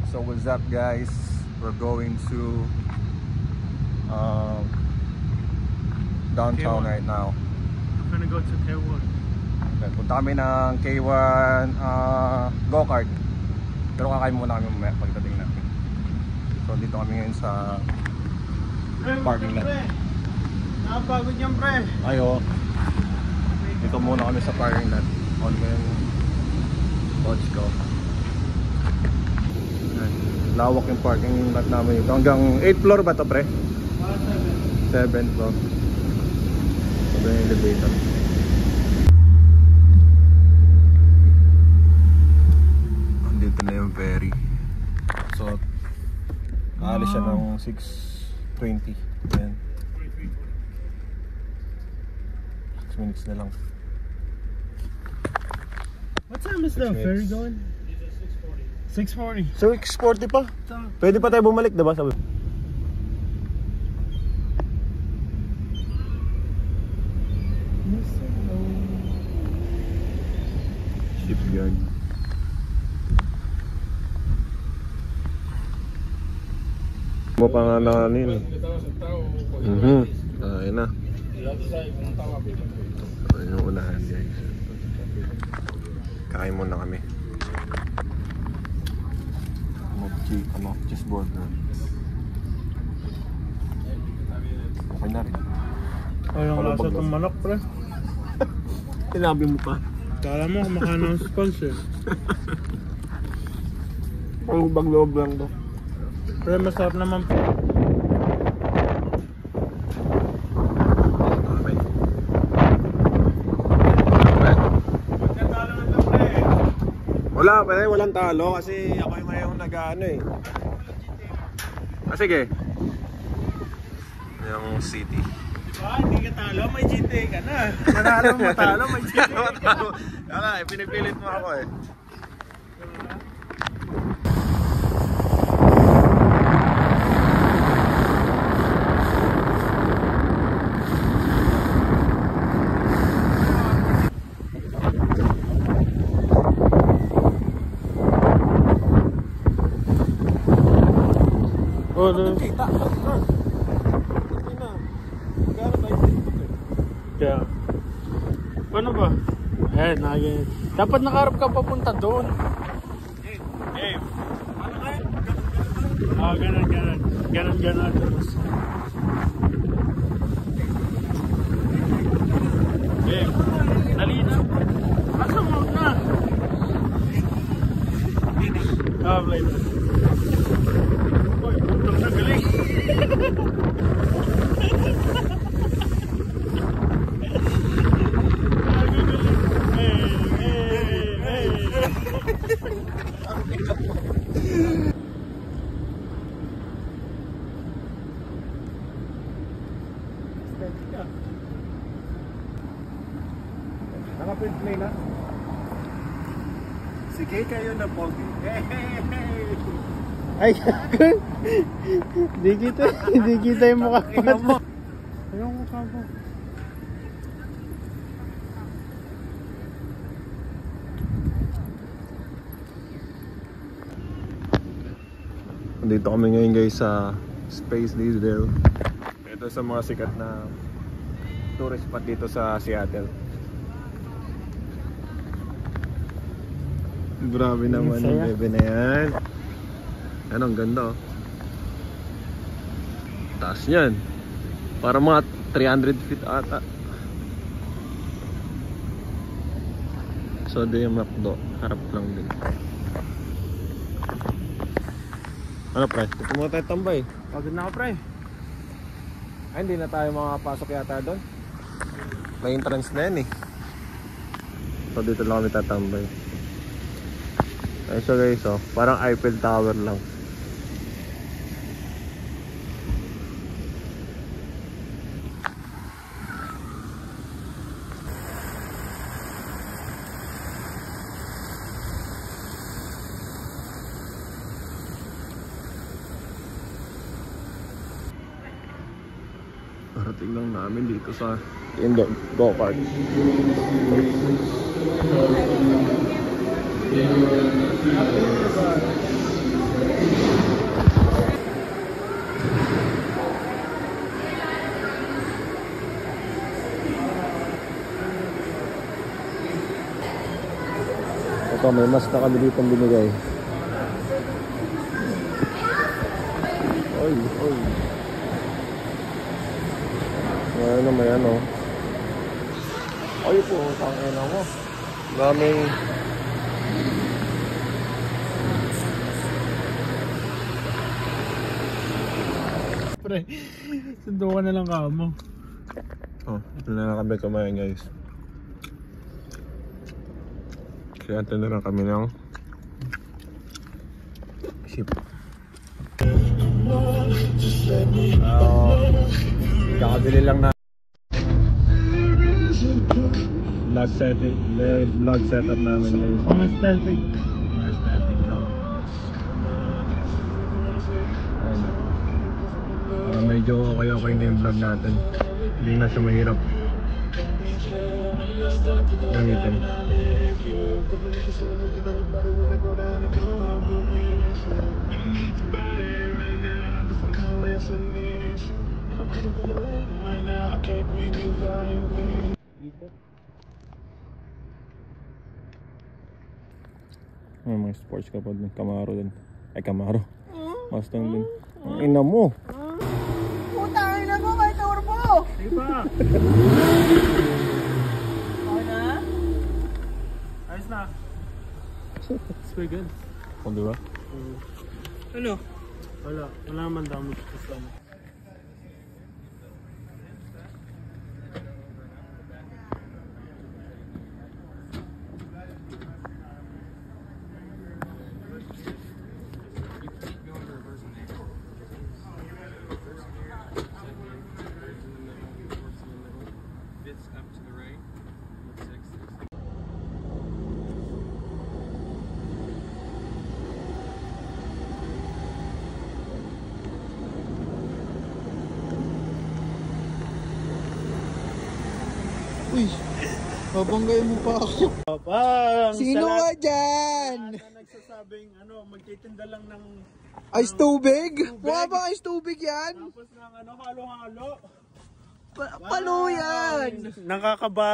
So what's up guys? We're going to downtown right now. We're gonna go to K1. Okay, punta kami ng K1 go-kart. Pero kakain muna kami mamaya pagdating natin. So dito kami ngayon sa parking lot. Nakapagod yan pre. Ayo. Dito muna kami sa parking lot. On yung lodge ko. Lawak yung parking lot namin dito. Hanggang 8th floor ba ito pre? 7th floor. Ito yung elevator. Andito na yung ferry. So aalis siya ng 6:20. Ayan. 6 minutes na lang. What time is the ferry going? 6:40. So 6:40 pa? Pwede pa tayo bumalik, diba? Sabi. Shipyard. Mo pangalan. Ayun na. Ayun yung unahan guys. Kain muna kami. Cheeseburger. Okay na rin. Walang lasa itong manok pre. Tinabi mo pa. Kala mo kumakain ng scones eh. Pang loob lang to. Pre, masarap naman pre. Wala pa walang talo kasi ako yung ngayon nag-ano eh. Sige. Yung city. Diba? Hindi ka talo, may GTA ka na. Manalo mo matalo, may GTA ka. Wala eh, pinipilit mo ako eh. Kita. Kaya, paano ba? Naging. Dapat nakaharap ka papunta doon. Game. Ano kayo? Ganun. Ganun. Game. Dali na. Asa mo na? Play na. Uy, puntang na galing. Naka-print play na. Sige kayo na pogi. Ay, hindi kita yung mukha mo. Ayun mukha mo. Dito kami ngayon guys sa Space Needle. Ito sa mga sikat na tourist spot dito sa Seattle. Grabe naman yung bebe na yan. Ano, ang ganda oh. Taas yan. Para mga 300 feet ata. So, doon yung McDo. Harap lang din. Ano pre? Dito muna tayo tambay. Pagod na ako pre. Ay, hindi na tayo makapasok yata doon. May entrance na yan eh. So, dito lang kami tatambay. Ay, so guys, oh, parang Eiffel Tower lang. Parating lang namin dito sa indoor go-kart. pa, may mas na kami dito binigay. Oy, oy. May ano. Ay po, tangina mo. Daming... Pre, sundukan na lang kamo. Oh, ito na lang kami kumain guys. Kaya ito na lang kami ng ship. Kakabili lang na vlog setup namin guys. Anesthetic. Medyo okay na yung vlog natin. Hindi na siya mahirap gamitin. May mga sports ka pa din. Camaro din. Ay, Camaro. Mustang din. Ang ina mo. Putangin na ko, may turbo! Diba? Okay na? Ayos na. It's pretty good. O, diba? Ano? Wala man damage to sa ano. Uy, babanggayin mo pa ako. Parang Sino nga dyan? na nagsasabing magtitinda lang ng Ice tubig? Mukha bang ice tubig yan? tapos ng halo-halo. Palo yan! Nakakaba.